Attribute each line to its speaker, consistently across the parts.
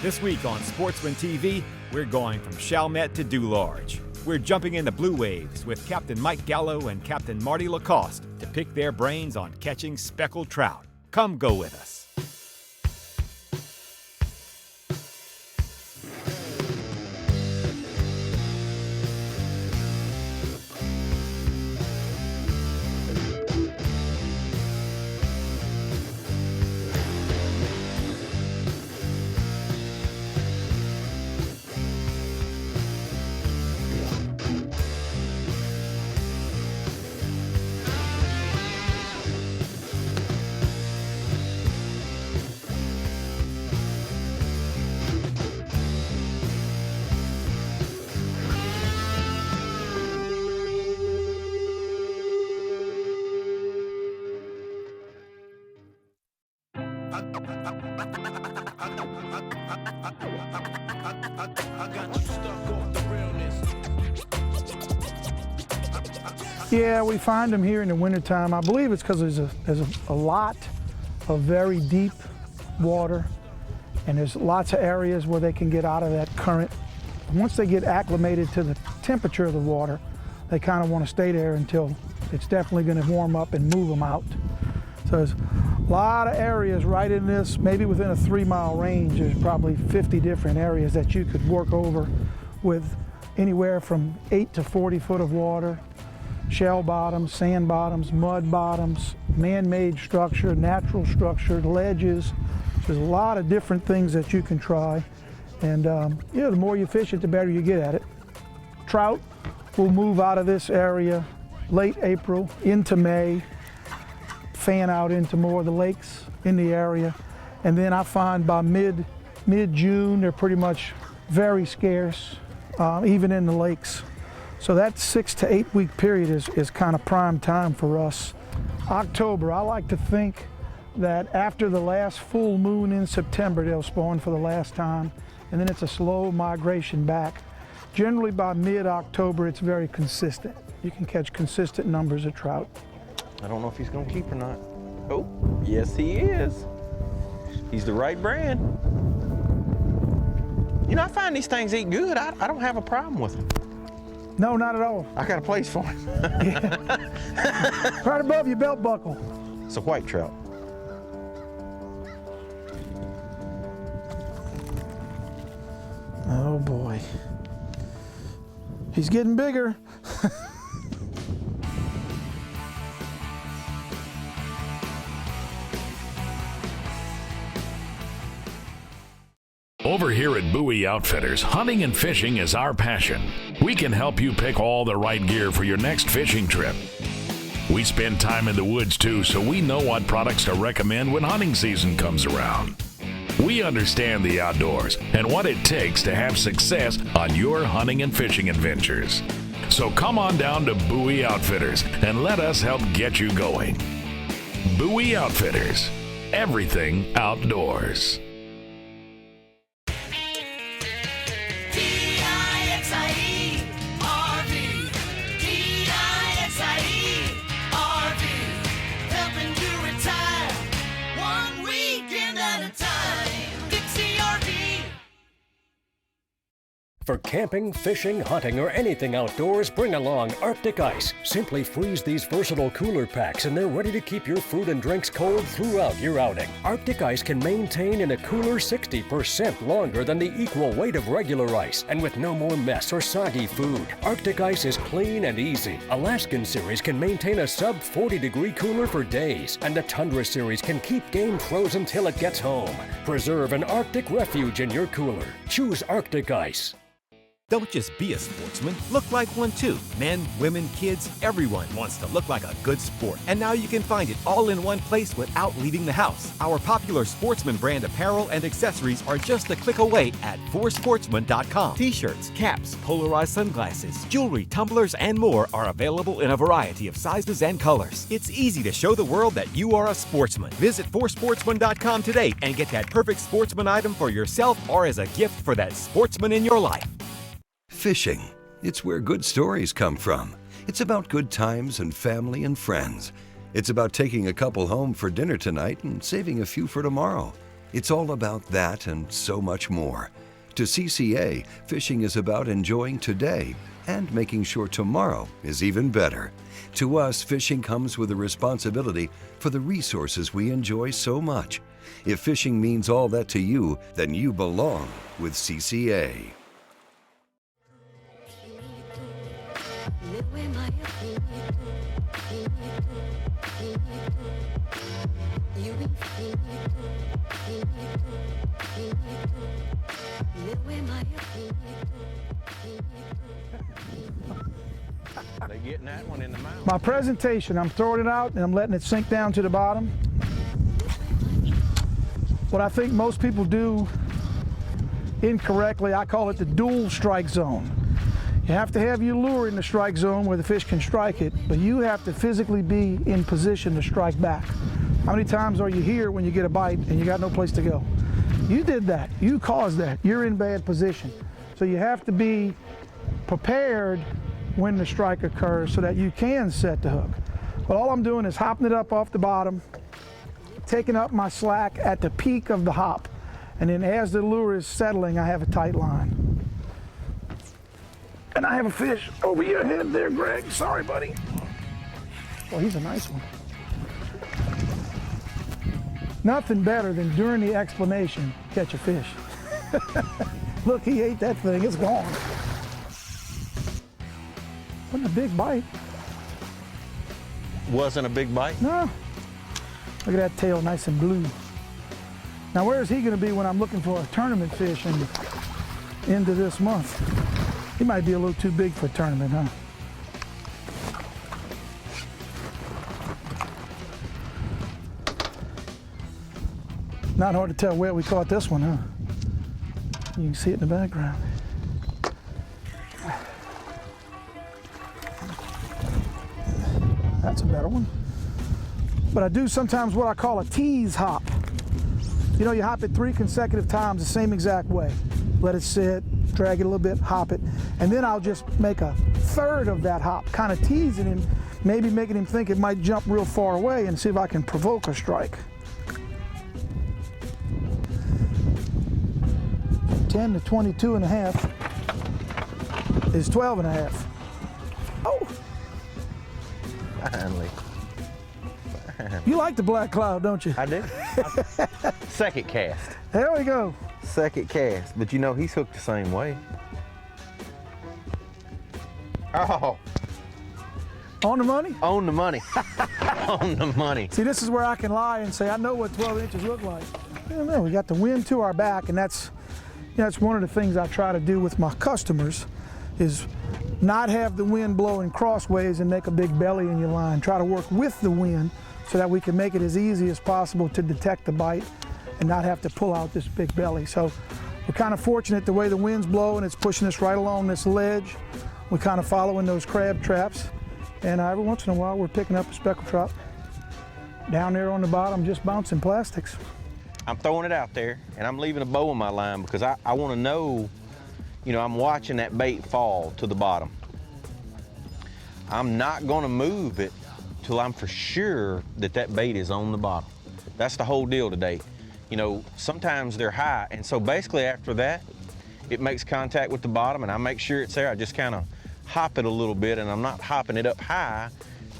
Speaker 1: This week on Sportsman TV, we're going from Chalmette to DuLarge. We're jumping into blue waves with Captain Mike Gallo and Captain Marty Lacoste to pick their brains on catching speckled trout. Come go with us.
Speaker 2: Yeah, we find them here in the wintertime. I believe it's because there's a lot of very deep water, and there's lots of areas where they can get out of that current. Once they get acclimated to the temperature of the water, they kind of want to stay there until it's definitely going to warm up and move them out. So there's a lot of areas right in this, maybe within a 3-mile range, there's probably 50 different areas that you could work over with anywhere from 8 to 40 foot of water. Shell bottoms, sand bottoms, mud bottoms, man-made structure, natural structure, ledges. There's a lot of different things that you can try. And the more you fish it, the better you get at it. Trout will move out of this area late April into May, fan out into more of the lakes in the area. And then I find by mid-June, they're pretty much very scarce, even in the lakes. So that 6 to 8 week period is kind of prime time for us. October, I like to think that after the last full moon in September, they'll spawn for the last time, and then it's a slow migration back. Generally by mid-October, it's very consistent. You can catch consistent numbers of trout.
Speaker 3: I don't know if he's gonna keep or not. Oh, yes he is. He's the right brand. You know, I find these things eat good. I don't have a problem with them.
Speaker 2: No, not at all.
Speaker 3: I got a place for him.
Speaker 2: Yeah. Right above your belt buckle.
Speaker 3: It's a white trout.
Speaker 2: Oh boy. He's getting bigger.
Speaker 4: Over here at Bowie Outfitters, hunting and fishing is our passion. We can help you pick all the right gear for your next fishing trip. We spend time in the woods too, so we know what products to recommend when hunting season comes around. We understand the outdoors and what it takes to have success on your hunting and fishing adventures. So come on down to Bowie Outfitters and let us help get you going. Bowie Outfitters, everything outdoors.
Speaker 5: For camping, fishing, hunting, or anything outdoors, bring along Arctic Ice. Simply freeze these versatile cooler packs and they're ready to keep your food and drinks cold throughout your outing. Arctic Ice can maintain in a cooler 60% longer than the equal weight of regular ice, and with no more mess or soggy food. Arctic Ice is clean and easy. Alaskan Series can maintain a sub 40-degree cooler for days, and the Tundra Series can keep game frozen till it gets home. Preserve an Arctic refuge in your cooler. Choose Arctic Ice.
Speaker 1: Don't just be a sportsman, look like one too. Men, women, kids, everyone wants to look like a good sport. And now you can find it all in one place without leaving the house. Our popular Sportsman brand apparel and accessories are just a click away at forsportsman.com. T-shirts, caps, polarized sunglasses, jewelry, tumblers, and more are available in a variety of sizes and colors. It's easy to show the world that you are a sportsman. Visit forsportsman.com today and get that perfect sportsman item for yourself or as a gift for that sportsman in your life.
Speaker 6: Fishing. It's where good stories come from. It's about good times and family and friends. It's about taking a couple home for dinner tonight and saving a few for tomorrow. It's all about that and so much more. To CCA, fishing is about enjoying today and making sure tomorrow is even better. To us, fishing comes with a responsibility for the resources we enjoy so much. If fishing means all that to you, then you belong with CCA.
Speaker 3: They getting that one in the mouth.
Speaker 2: My presentation, I'm throwing it out and I'm letting it sink down to the bottom. What I think most people do incorrectly, I call it the dual strike zone. You have to have your lure in the strike zone where the fish can strike it, but you have to physically be in position to strike back. How many times are you here when you get a bite and you got no place to go? You did that, you caused that, you're in bad position. So you have to be prepared when the strike occurs so that you can set the hook. But all I'm doing is hopping it up off the bottom, taking up my slack at the peak of the hop, and then as the lure is settling, I have a tight line. And I have a fish over your head there, Greg. Sorry, buddy. Well, he's a nice one. Nothing better than during the explanation, catch a fish. Look, he ate that thing, it's gone. Wasn't a big bite.
Speaker 3: Wasn't a big bite?
Speaker 2: No. Look at that tail, nice and blue. Now, where is he gonna be when I'm looking for a tournament fish in the end of this month? He might be a little too big for a tournament, huh? Not hard to tell where we caught this one, huh? You can see it in the background. That's a better one. But I do sometimes what I call a tease hop. You know, you hop it 3 consecutive times the same exact way. Let it sit, drag it a little bit, hop it, and then I'll just make a third of that hop, kind of teasing him, maybe making him think it might jump real far away and see if I can provoke a strike. 10 to 22 and a half is 12 and a half. Oh!
Speaker 3: Finally.
Speaker 2: You like the black cloud, don't you?
Speaker 3: I do. Second cast.
Speaker 2: There we go.
Speaker 3: Second cast. But you know, he's hooked the same way. Oh,
Speaker 2: On the money?
Speaker 3: on the money. On the money.
Speaker 2: See, this is where I can lie and say I know what 12 inches look like. I don't know, we got the wind to our back, and that's one of the things I try to do with my customers is not have the wind blowing crossways and make a big belly in your line. Try to work with the wind so that we can make it as easy as possible to detect the bite and not have to pull out this big belly. So we're kind of fortunate the way the wind's blowing, it's pushing us right along this ledge. We're kind of following those crab traps, and every once in a while we're picking up a speckled trout down there on the bottom just bouncing plastics.
Speaker 3: I'm throwing it out there, and I'm leaving a bow in my line because I want to know, you know, I'm watching that bait fall to the bottom. I'm not going to move it till I'm for sure that that bait is on the bottom. That's the whole deal today. You know, sometimes they're high, and so basically after that, it makes contact with the bottom, and I make sure it's there. I just kind of hop it a little bit, and I'm not hopping it up high,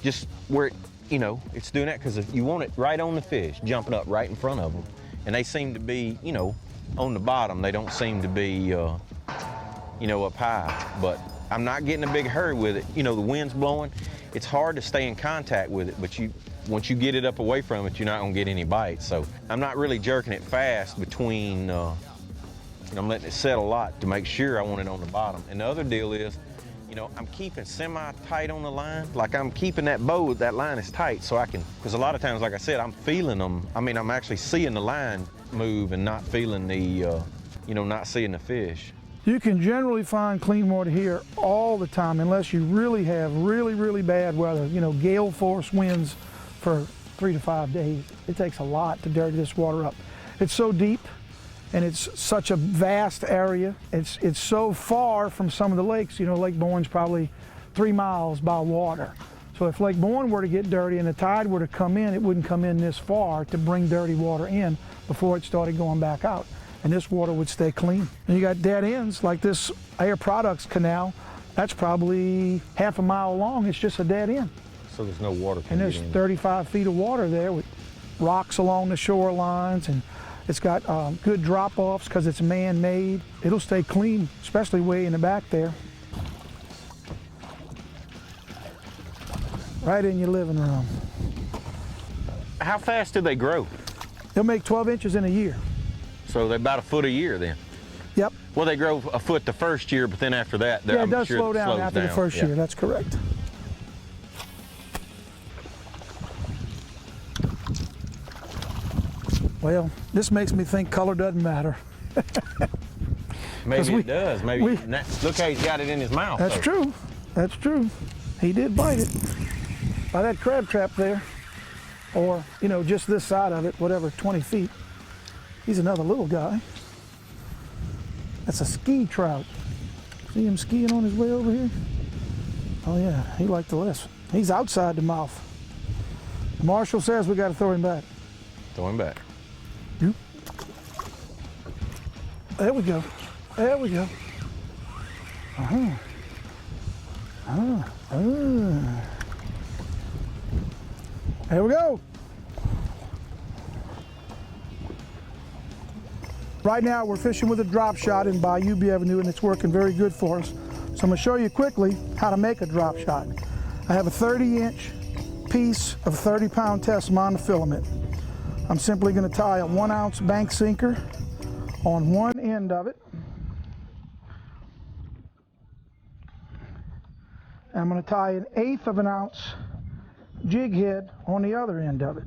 Speaker 3: just where, you know, it's doing that because you want it right on the fish, jumping up right in front of them. And they seem to be, you know, on the bottom. They don't seem to be, you know, up high. But I'm not getting a big hurry with it. You know, the wind's blowing. It's hard to stay in contact with it, but once you get it up away from it, you're not gonna get any bites. So I'm not really jerking it fast between, I'm letting it settle a lot to make sure I want it on the bottom. And the other deal is, you know, I'm keeping semi-tight on the line. Like I'm keeping that bow, that line is tight so I can, because a lot of times, like I said, I'm feeling them. I mean, I'm actually seeing the line move and not feeling the, you know, not seeing the fish.
Speaker 2: You can generally find clean water here all the time unless you really have really bad weather, you know, gale force winds for 3 to 5 days. It takes a lot to dirty this water up. It's so deep and it's such a vast area. It's so far from some of the lakes. You know, Lake Bourne's probably 3 miles by water. So if Lake Bourne were to get dirty and the tide were to come in, it wouldn't come in this far to bring dirty water in. before it started going back out. And this water would stay clean. And you got dead ends like this Air Products canal. That's probably half a mile long. It's just a dead end.
Speaker 3: So there's no water.
Speaker 2: And there's 35 feet of water there with rocks along the shorelines, and it's got good drop-offs because it's man-made. It'll stay clean, especially way in the back there. Right in your living room.
Speaker 3: How fast do they grow?
Speaker 2: They'll make 12 inches in a year.
Speaker 3: So they're about a foot a year then?
Speaker 2: Yep.
Speaker 3: Well, they grow a foot the first year, but then after that,
Speaker 2: Yeah, it
Speaker 3: I'm
Speaker 2: does
Speaker 3: sure
Speaker 2: slow
Speaker 3: it
Speaker 2: down
Speaker 3: slows
Speaker 2: after the
Speaker 3: down.
Speaker 2: first
Speaker 3: Yeah.
Speaker 2: year. That's correct. Well, this makes me think color doesn't matter.
Speaker 3: Maybe it does. Maybe.
Speaker 2: we-
Speaker 3: Look how he's got it in his mouth.
Speaker 2: That's
Speaker 3: though.
Speaker 2: true. That's true. He did bite it. By that crab trap there, or, you know, just this side of it, whatever, 20 feet. He's another little guy. That's a ski trout. See him skiing on his way over here? Oh yeah, he liked the list. He's outside the mouth. The marshal says we got to throw him back.
Speaker 3: Throw him back.
Speaker 2: There we go. There we go. There we go. Right now we're fishing with a drop shot in Bayou Bienvenue, and it's working very good for us. So I'm going to show you quickly how to make a drop shot. I have a 30-inch piece of 30-pound test monofilament. I'm simply going to tie a 1-ounce bank sinker on one end of it. I'm going to tie an 1/8 of an ounce jig head on the other end of it.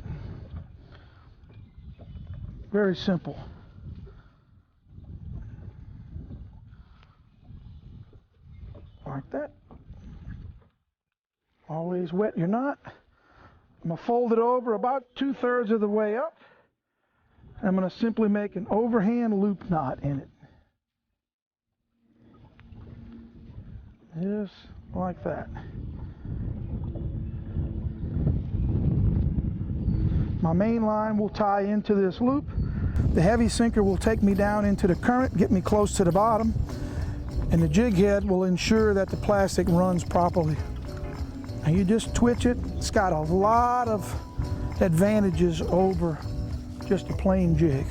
Speaker 2: Very simple. Like that. Always wet your knot. I'm going to fold it over about 2/3 of the way up. I'm going to simply make an overhand loop knot in it. Just like that. My main line will tie into this loop. The heavy sinker will take me down into the current, get me close to the bottom, and the jig head will ensure that the plastic runs properly. And you just twitch it. It's got a lot of advantages over just a plain jig.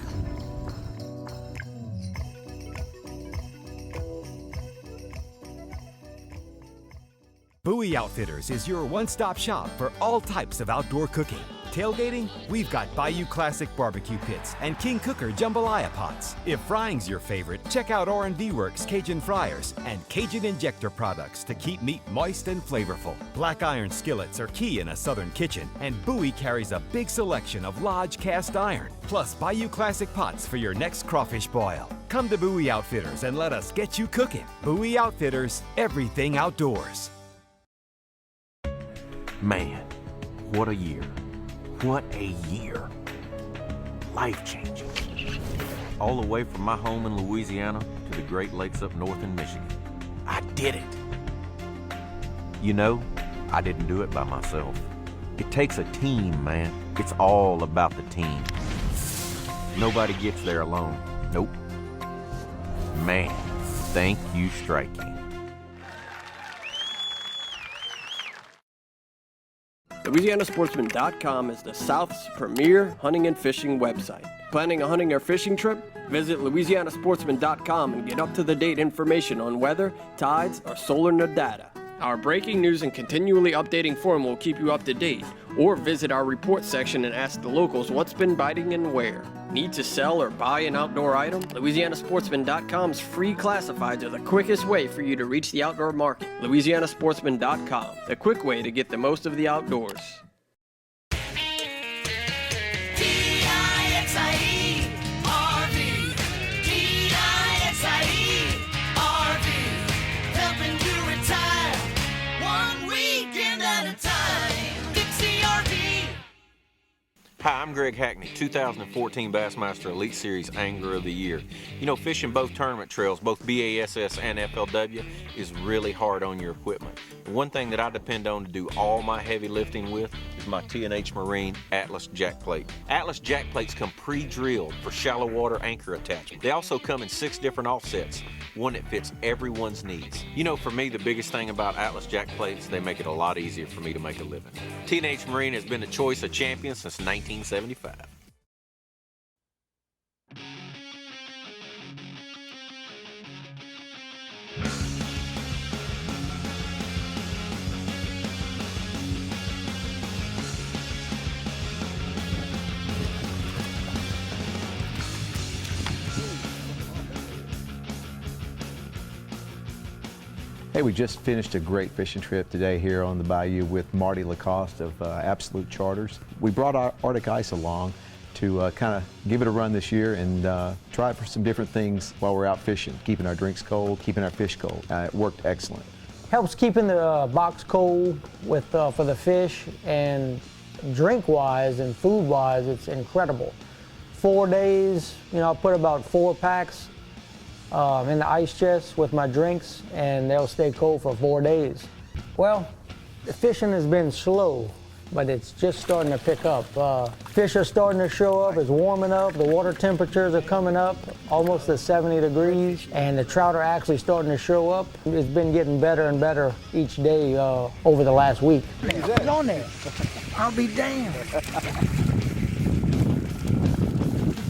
Speaker 1: Bowie Outfitters is your one-stop shop for all types of outdoor cooking. Tailgating? We've got Bayou Classic barbecue pits and King Cooker jambalaya pots. If frying's your favorite, check out R&V Works Cajun fryers and Cajun injector products to keep meat moist and flavorful. Black iron skillets are key in a southern kitchen, and Bowie carries a big selection of Lodge cast iron, plus Bayou Classic pots for your next crawfish boil. Come to Bowie Outfitters and let us get you cooking. Bowie Outfitters, everything outdoors.
Speaker 7: Man, what a year. What a year. Life-changing. All the way from my home in Louisiana to the Great Lakes up north in Michigan. I did it. You know, I didn't do it by myself. It takes a team, man. It's all about the team. Nobody gets there alone. Nope. Man, thank you, Strike King.
Speaker 8: LouisianaSportsman.com is the South's premier hunting and fishing website. Planning a hunting or fishing trip? Visit LouisianaSportsman.com and get up-to-the-date information on weather, tides, or solar data. Our breaking news and continually updating forum will keep you up to date, or visit our report section and ask the locals what's been biting and where. Need to sell or buy an outdoor item? LouisianaSportsman.com's free classifieds are the quickest way for you to reach the outdoor market. LouisianaSportsman.com, the quick way to get the most of the outdoors.
Speaker 7: Hi, I'm Greg Hackney, 2014 Bassmaster Elite Series Angler of the Year. You know, fishing both tournament trails, both BASS and FLW, is really hard on your equipment. The one thing that I depend on to do all my heavy lifting with is my T&H Marine Atlas jack plate. Atlas jack plates come pre-drilled for shallow water anchor attachment. They also come in 6 different offsets, one that fits everyone's needs. You know, for me, the biggest thing about Atlas jack plates, they make it a lot easier for me to make a living. T&H Marine has been the choice of champions since 1975.
Speaker 9: Hey, we just finished a great fishing trip today here on the bayou with Marty Lacoste of Absolute Charters. We brought our Arctic ice along to kind of give it a run this year and try it for some different things while we're out fishing, keeping our drinks cold, keeping our fish cold. It worked excellent.
Speaker 10: Helps keeping the box cold with for the fish, and drink-wise and food-wise, it's incredible. 4 days, you know, I put about 4 packs in the ice chest with my drinks, and they'll stay cold for 4 days. Well, the fishing has been slow, but it's just starting to pick up. Fish are starting to show up, it's warming up, the water temperatures are coming up almost to 70 degrees, and the trout are actually starting to show up. It's been getting better and better each day over the last week.
Speaker 2: Get on there. I'll be damned.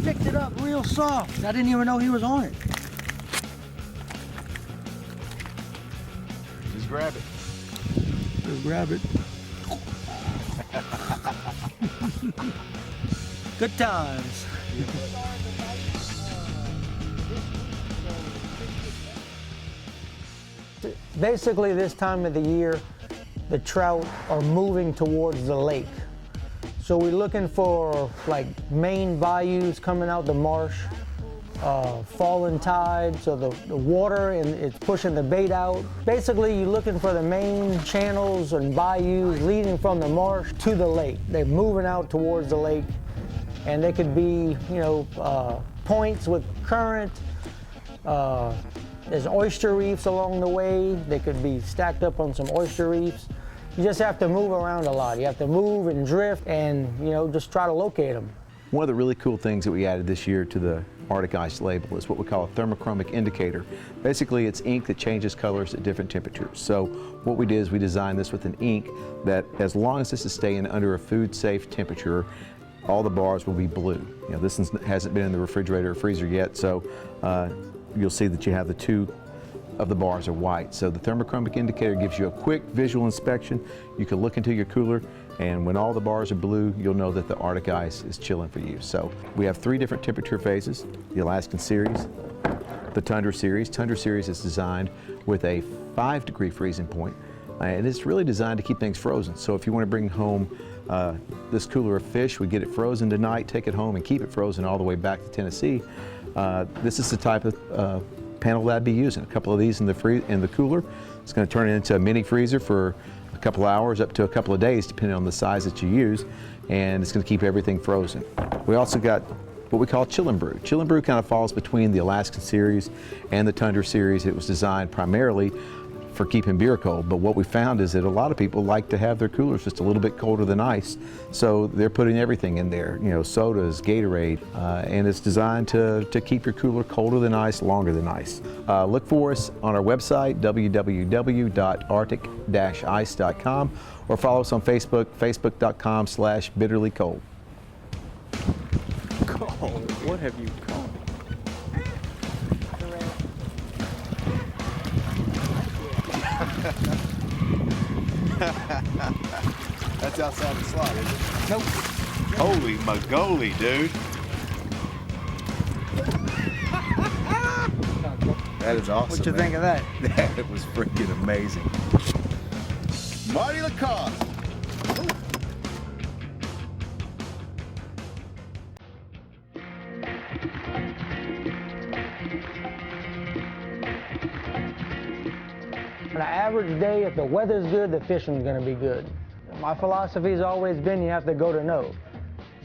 Speaker 2: Picked it up real soft. I didn't even know he was on it.
Speaker 7: Just grab it.
Speaker 2: Just grab it. Good times.
Speaker 10: Basically, this time of the year, the trout are moving towards the lake. So we're looking for like main bayous coming out the marsh, falling tide, so the water and it's pushing the bait out. Basically, you're looking for the main channels and bayous leading from the marsh to the lake. They're moving out towards the lake, and they could be, you know, points with current. There's oyster reefs along the way. They could be stacked up on some oyster reefs. You just have to move around a lot. You have to move and drift and, you know, just try to locate them.
Speaker 9: One of the really cool things that we added this year to the Arctic ice label is what we call a Thermochromic Indicator. Basically, it's ink that changes colors at different temperatures. So what we did is we designed this with an ink that, as long as this is staying under a food-safe temperature, all the bars will be blue. You know, this hasn't been in the refrigerator or freezer yet, so you'll see that you have the 2 of the bars are white. So the Thermochromic Indicator gives you a quick visual inspection. You can look into your cooler, and when all the bars are blue, you'll know that the Arctic ice is chilling for you. So we have 3 different temperature phases: the Alaskan series, the Tundra series. Tundra series is designed with a 5-degree freezing point, and it's really designed to keep things frozen. So if you want to bring home this cooler of fish, we get it frozen tonight, take it home and keep it frozen all the way back to Tennessee. This is the type of panel that I'd be using. A couple of these in the cooler. It's going to turn it into a mini freezer for a couple hours up to a couple of days, depending on the size that you use, and it's going to keep everything frozen. We also got what we call Chill and Brew. Chill and Brew kind of falls between the Alaskan series and the Tundra series. It was designed primarily for keeping beer cold, but what we found is that a lot of people like to have their coolers just a little bit colder than ice, so they're putting everything in there, you know, sodas, Gatorade, and it's designed to keep your cooler colder than ice, longer than ice. Look for us on our website, www.arctic-ice.com, or follow us on Facebook, facebook.com/bitterlycold.
Speaker 3: What have you caught?
Speaker 11: That's outside the slot, is it?
Speaker 10: Nope.
Speaker 11: Holy mogoly, dude. That is awesome.
Speaker 2: What you think of that?
Speaker 11: That was freaking amazing. Marty Lacoste.
Speaker 10: On an average day, if the weather's good, the fishing's going to be good. My philosophy has always been you have to go to know.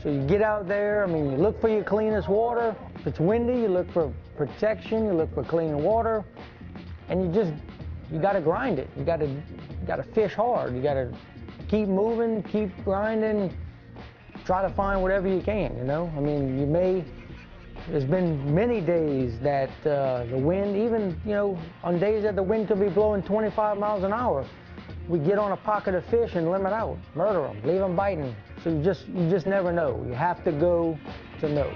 Speaker 10: So you get out there, I mean, you look for your cleanest water. If it's windy, you look for protection, you look for clean water, and you gotta grind it. You gotta fish hard. You gotta keep moving, keep grinding, try to find whatever you can, you know? I mean, there's been many days that the wind, even, you know, on days that the wind could be blowing 25 miles an hour, we get on a pocket of fish and limit out, murder them, leave them biting. So you just never know. You have to go to know.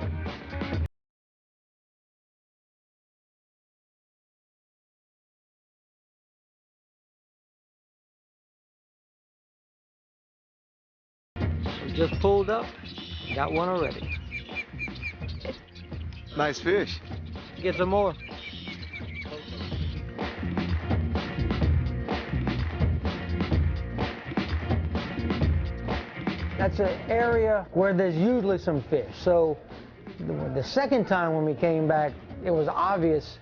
Speaker 10: We just pulled up, got one already.
Speaker 11: Nice fish.
Speaker 10: Get some more. That's an area where there's usually some fish. So the second time when we came back, it was obvious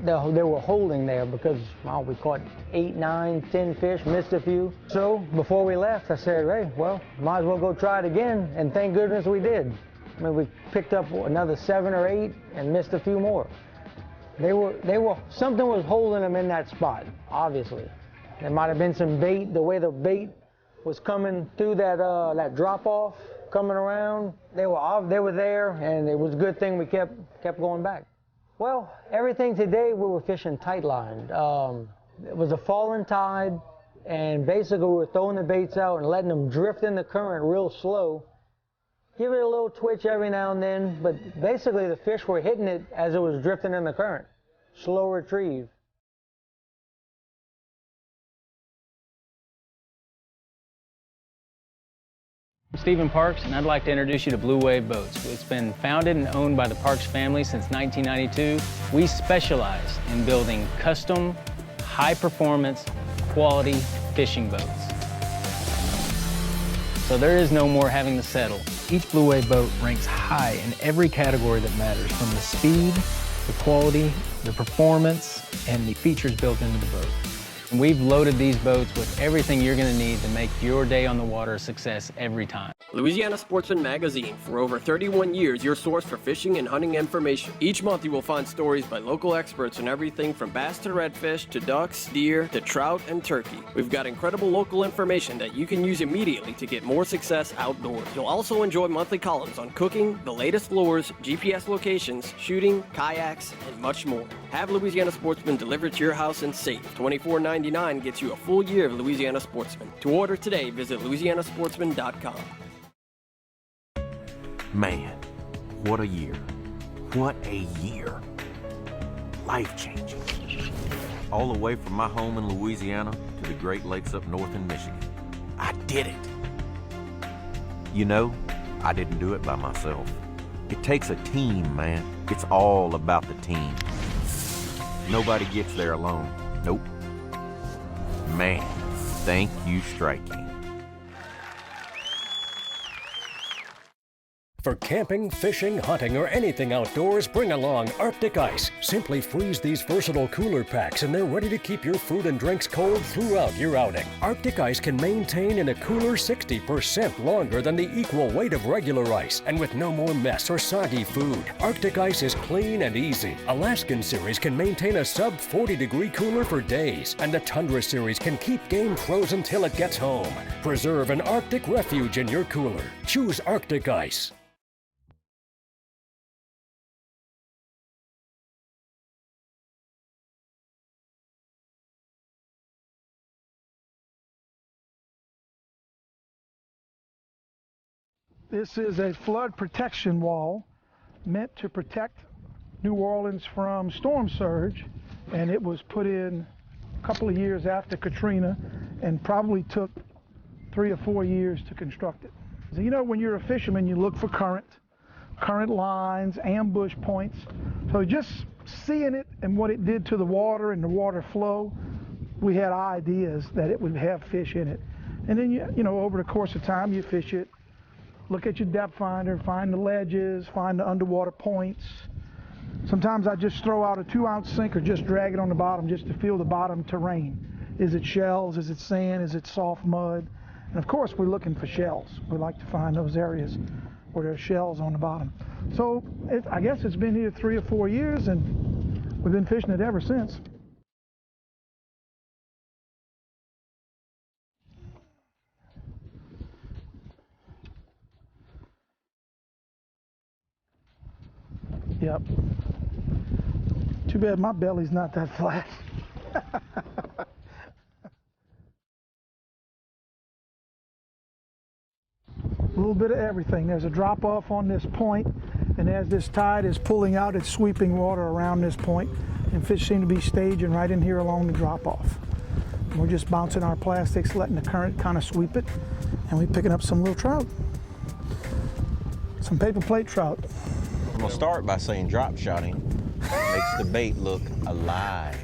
Speaker 10: that they were holding there because, well, we caught 8, 9, 10 fish, missed a few. So before we left, I said, hey, well, might as well go try it again, and thank goodness we did. I mean, we picked up another 7 or 8 and missed a few more. Something was holding them in that spot, obviously. There might have been some bait, the way the bait was coming through that drop-off, coming around. They were there, and it was a good thing we kept going back. Well, everything today we were fishing tight lined. It was a falling tide, and basically we were throwing the baits out and letting them drift in the current real slow. Give it a little twitch every now and then, but basically the fish were hitting it as it was drifting in the current. Slow retrieve.
Speaker 12: I'm Stephen Parks, and I'd like to introduce you to Blue Wave Boats. It's been founded and owned by the Parks family since 1992. We specialize in building custom, high-performance, quality fishing boats. So there is no more having to settle. Each Blue Wave boat ranks high in every category that matters, from the speed, the quality, the performance, and the features built into the boat. And we've loaded these boats with everything you're going to need to make your day on the water a success every time.
Speaker 8: Louisiana Sportsman Magazine. For over 31 years, your source for fishing and hunting information. Each month you will find stories by local experts on everything from bass to redfish to ducks, deer to trout and turkey. We've got incredible local information that you can use immediately to get more success outdoors. You'll also enjoy monthly columns on cooking, the latest lures, GPS locations, shooting, kayaks, and much more. Have Louisiana Sportsman delivered to your house and safe. $24.99 gets you a full year of Louisiana Sportsman. To order today, visit louisianasportsman.com.
Speaker 7: Man, what a year. What a year. Life-changing. All the way from my home in Louisiana to the Great Lakes up north in Michigan. I did it. You know, I didn't do it by myself. It takes a team, man. It's all about the team. Nobody gets there alone. Nope. Man, thank you, Strike King.
Speaker 5: For camping, fishing, hunting, or anything outdoors, bring along Arctic Ice. Simply freeze these versatile cooler packs and they're ready to keep your food and drinks cold throughout your outing. Arctic Ice can maintain in a cooler 60% longer than the equal weight of regular ice, and with no more mess or soggy food. Arctic Ice is clean and easy. Alaskan Series can maintain a sub 40-degree cooler for days, and the Tundra Series can keep game frozen till it gets home. Preserve an Arctic refuge in your cooler. Choose Arctic Ice.
Speaker 2: This is a flood protection wall meant to protect New Orleans from storm surge, and it was put in a couple of years after Katrina and probably took 3 or 4 years to construct it. So, you know, when you're a fisherman, you look for current lines, ambush points. So just seeing it and what it did to the water and the water flow, we had ideas that it would have fish in it. And then, you know, over the course of time, you fish it, look at your depth finder, find the ledges, find the underwater points. Sometimes I just throw out a 2-ounce sinker, just drag it on the bottom just to feel the bottom terrain. Is it shells? Is it sand? Is it soft mud? And of course, we're looking for shells. We like to find those areas. where there's shells on the bottom. So I guess it's been here 3 or 4 years, and we've been fishing it ever since. Yep. Too bad my belly's not that flat. A little bit of everything. There's a drop off on this point, and as this tide is pulling out, it's sweeping water around this point, and fish seem to be staging right in here along the drop off. And we're just bouncing our plastics, letting the current kind of sweep it, and we're picking up some little trout. Some paper plate trout.
Speaker 3: I'm gonna start by saying drop shotting makes the bait look alive.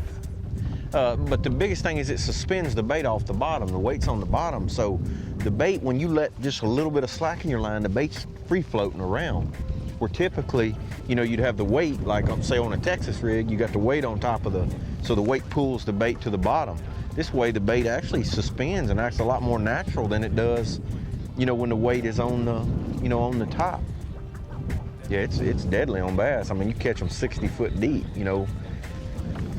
Speaker 3: But the biggest thing is it suspends the bait off the bottom. The weight's on the bottom, so the bait, when you let just a little bit of slack in your line, the bait's free floating around. Where typically, you know, you'd have the weight, like say on a Texas rig, you got the weight on top of so the weight pulls the bait to the bottom. This way the bait actually suspends and acts a lot more natural than it does, you know, when the weight is on the, you know, on the top. Yeah, it's deadly on bass. I mean, you catch them 60 foot deep, you know.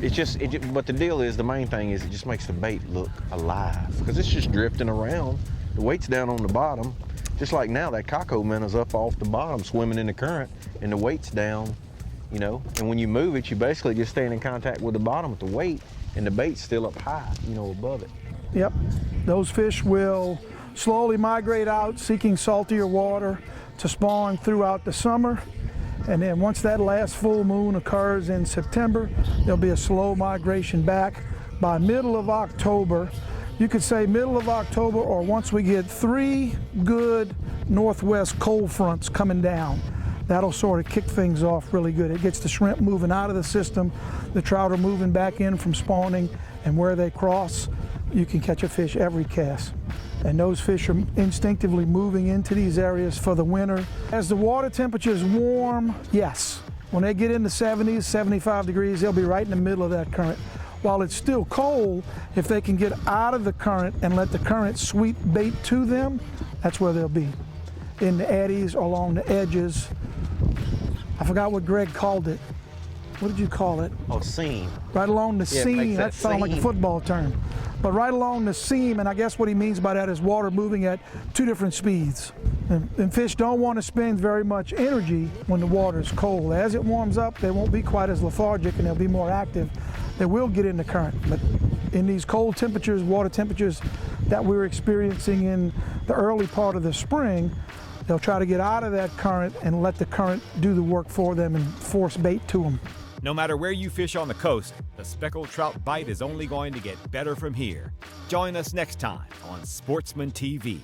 Speaker 3: But the deal is, the main thing is it just makes the bait look alive, because it's just drifting around. The weight's down on the bottom. Just like now, that Caco minnows up off the bottom, swimming in the current, and the weight's down, you know. And when you move it, you basically just staying in contact with the bottom with the weight, and the bait's still up high, you know, above it.
Speaker 2: Yep, those fish will slowly migrate out, seeking saltier water to spawn throughout the summer. And then once that last full moon occurs in September, there'll be a slow migration back. By middle of October, you could say middle of October, or once we get 3 good northwest cold fronts coming down, that'll sort of kick things off really good. It gets the shrimp moving out of the system, the trout are moving back in from spawning, and where they cross, you can catch a fish every cast. And those fish are instinctively moving into these areas for the winter. As the water temperatures warm, yes, when they get in the 70s, 75 degrees, they'll be right in the middle of that current. While it's still cold, if they can get out of the current and let the current sweep bait to them, that's where they'll be. In the eddies or along the edges. I forgot what Greg called it. What did you call it?
Speaker 3: Oh, seam.
Speaker 2: Right along the seam. That sounds like a football term. But right along the seam, and I guess what he means by that is water moving at 2 different speeds. And fish don't want to spend very much energy when the water is cold. As it warms up, they won't be quite as lethargic and they'll be more active. They will get in the current. But in these cold temperatures, water temperatures that we're experiencing in the early part of the spring, they'll try to get out of that current and let the current do the work for them and force bait to them.
Speaker 1: No matter where you fish on the coast, the speckled trout bite is only going to get better from here. Join us next time on Sportsman TV.